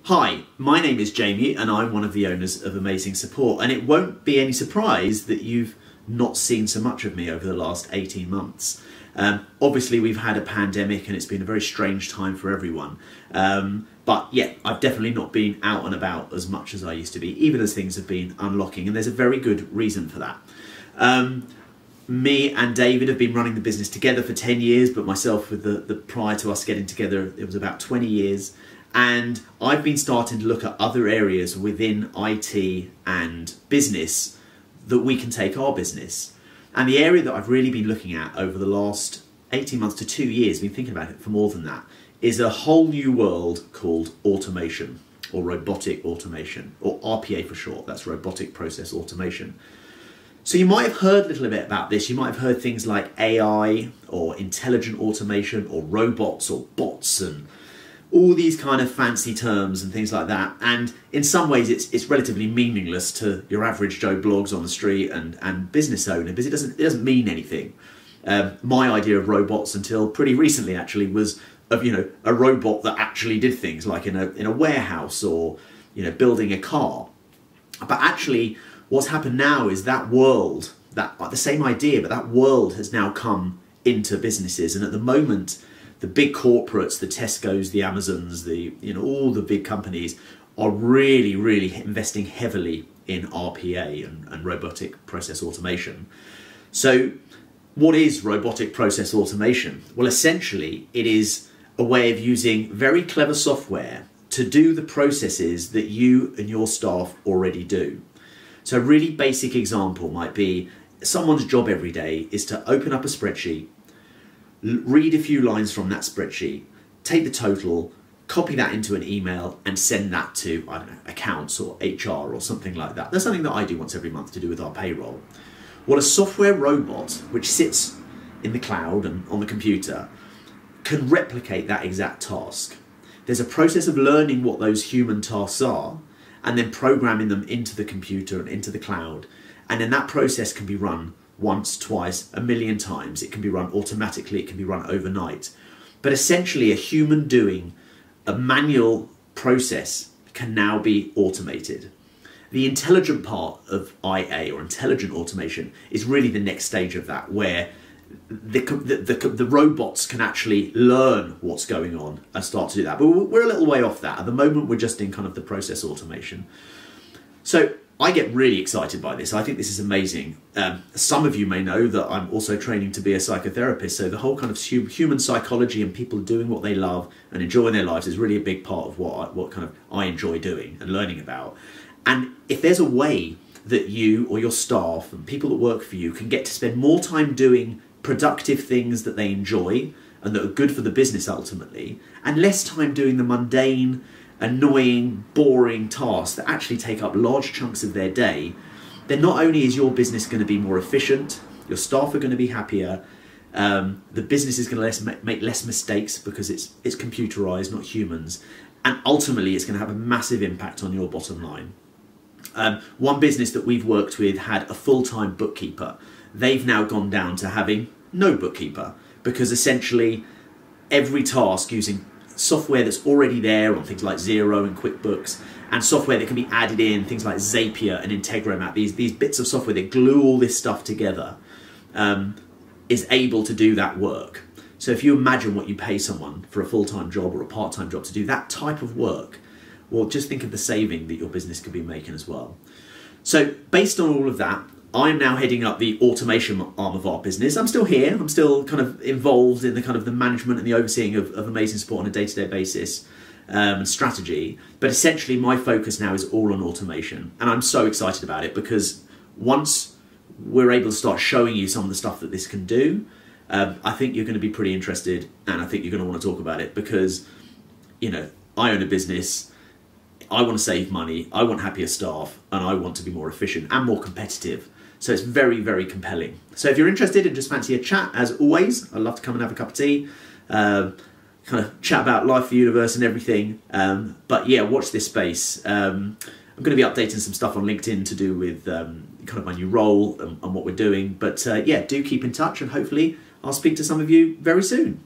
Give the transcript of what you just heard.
Hi, my name is Jamie and I'm one of the owners of Amazing Support, and it won't be any surprise that you've not seen so much of me over the last 18 months. Obviously we've had a pandemic and it's been a very strange time for everyone. But yeah, I've definitely not been out and about as much as I used to be, even as things have been unlocking, and there's a very good reason for that. Me and David have been running the business together for 10 years, but myself with the prior to us getting together, it was about 20 years. And I've been starting to look at other areas within IT and business that we can take our business. And the area that I've really been looking at over the last 18 months to 2 years, been thinking about it for more than that, is a whole new world called automation, or robotic automation, or RPA for short. That's Robotic Process Automation. So you might have heard a little bit about this. You might have heard things like AI or intelligent automation or robots or bots and all these kind of fancy terms and things like that. And in some ways it's relatively meaningless to your average Joe Blogs on the street and business owner, because it doesn't mean anything. My idea of robots until pretty recently actually was of, a robot that actually did things like in a warehouse or, building a car. But actually what's happened now is that world, the same idea, but that world has now come into businesses. And at the moment, the big corporates, the Tesco's, the Amazons, all the big companies are really, really investing heavily in RPA and robotic process automation. So what is robotic process automation? Well, essentially it is a way of using very clever software to do the processes that you and your staff already do. So a really basic example might be someone's job every day is to open up a spreadsheet, read a few lines from that spreadsheet, take the total, copy that into an email and send that to, I don't know, accounts or HR or something like that. That's something that I do once every month to do with our payroll. Well, a software robot, which sits in the cloud and on the computer, can replicate that exact task. There's a process of learning what those human tasks are and then programming them into the computer and into the cloud. And then that process can be run once, twice, a million times. It can be run automatically, it can be run overnight. But essentially a human doing a manual process can now be automated. The intelligent part of IA, or intelligent automation, is really the next stage of that, where the robots can actually learn what's going on and start to do that. But we're a little way off that. At the moment, we're just in kind of the process automation. So I get really excited by this. I think this is amazing. Some of you may know that I'm also training to be a psychotherapist. So the whole kind of human psychology and people doing what they love and enjoying their lives is really a big part of what kind of I enjoy doing and learning about. And if there's a way that you or your staff and people that work for you can get to spend more time doing productive things that they enjoy and that are good for the business ultimately, and less time doing the mundane, annoying, boring tasks that actually take up large chunks of their day, then not only is your business going to be more efficient, your staff are going to be happier, the business is going to make less mistakes because it's computerized, not humans, and ultimately it's going to have a massive impact on your bottom line. One business that we've worked with had a full-time bookkeeper. They've now gone down to having no bookkeeper, because essentially every task using software that's already there on things like Xero and QuickBooks, and software that can be added in, things like Zapier and Integromat, these bits of software that glue all this stuff together, is able to do that work. So if you imagine what you pay someone for a full-time job or a part-time job to do that type of work, well, just think of the saving that your business could be making as well. So based on all of that, I'm now heading up the automation arm of our business. I'm still here. I'm still kind of involved in the kind of the management and the overseeing of Amazing Support on a day-to-day basis and strategy. But essentially my focus now is all on automation. And I'm so excited about it, because once we're able to start showing you some of the stuff that this can do, I think you're going to be pretty interested, and I think you're going to want to talk about it, because, I own a business. I want to save money, I want happier staff, and I want to be more efficient and more competitive. So it's very, very compelling. So if you're interested and just fancy a chat, as always, I'd love to come and have a cup of tea, kind of chat about life, the universe and everything. But yeah, watch this space. I'm going to be updating some stuff on LinkedIn to do with kind of my new role and what we're doing. But yeah, do keep in touch, and hopefully I'll speak to some of you very soon.